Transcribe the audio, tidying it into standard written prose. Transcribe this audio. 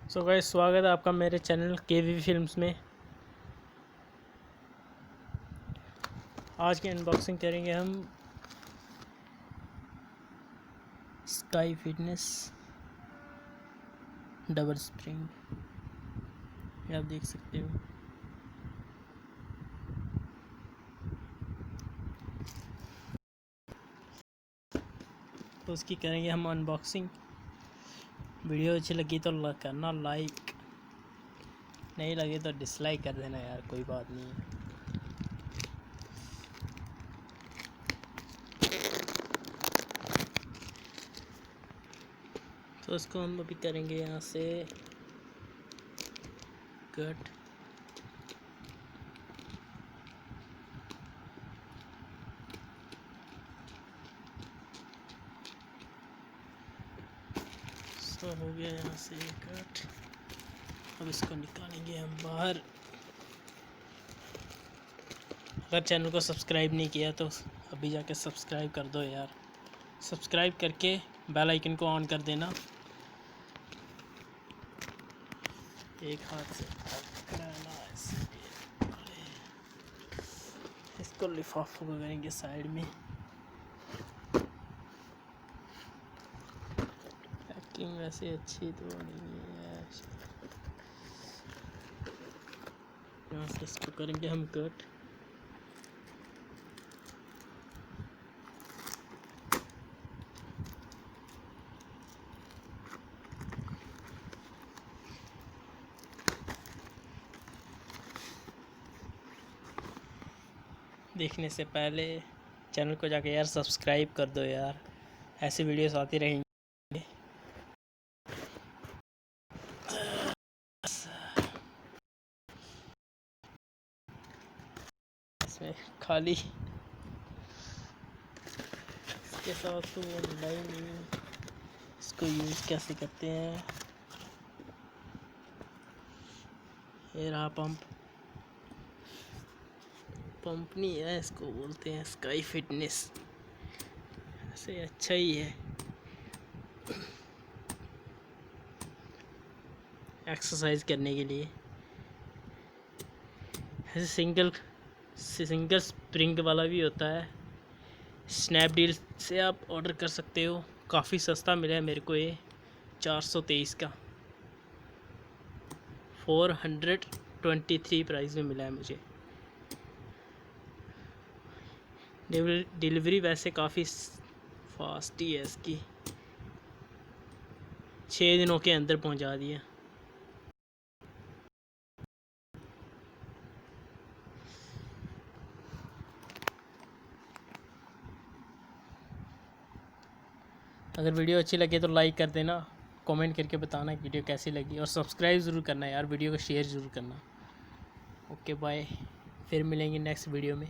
So guys, स्वागत है आपका मेरे चैनल केवी फिल्म्स में। आज की अनबॉक्सिंग करेंगे हम स्काई फिटनेस डबल स्प्रिंग। ये आप देख सकते हो। तो उसकी करेंगे हम अनबॉक्सिंग। वीडियो अच्छी लगी तो करना लाइक, नहीं लगे तो डिसलाइक कर देना यार, कोई बात नहीं है। तो इसको हम अभी करेंगे यहाँ से कट। तो हो गया यहाँ से कट। अब इसको निकालेंगे हम बाहर। अगर चैनल को सब्सक्राइब नहीं किया तो अभी जाके सब्सक्राइब कर दो यार। सब्सक्राइब करके बेल आइकन को ऑन कर देना। एक हाथ से पकड़ना, इसको लिफाफों को करेंगे साइड में। पैकिंग वैसे अच्छी तो नहीं है। यहाँ से इसको करेंगे हम कट। देखने से पहले चैनल को जाके यार सब्सक्राइब कर दो यार, ऐसी वीडियोस आती रहेंगी। इसमें खाली इसके साथ तो मिलाई नहीं। इसको यूज़ कैसे करते हैं, ये रहा पंप। पंप नहीं है, इसको बोलते हैं स्काई फिटनेस। ऐसे अच्छा ही है, एक्सरसाइज करने के लिए। ऐसे सिंगल स्प्रिंग वाला भी होता है। स्नैपडील से आप ऑर्डर कर सकते हो। काफ़ी सस्ता मिला है मेरे को ये, 423 का 423 प्राइस में मिला है मुझे। डिलीवरी वैसे काफ़ी फास्ट ही है इसकी, 6 दिनों के अंदर पहुंचा दिया। अगर वीडियो अच्छी लगे तो लाइक कर देना, कमेंट करके बताना कि वीडियो कैसी लगी, और सब्सक्राइब ज़रूर करना यार, वीडियो को शेयर ज़रूर करना। ओके बाय, फिर मिलेंगे नेक्स्ट वीडियो में।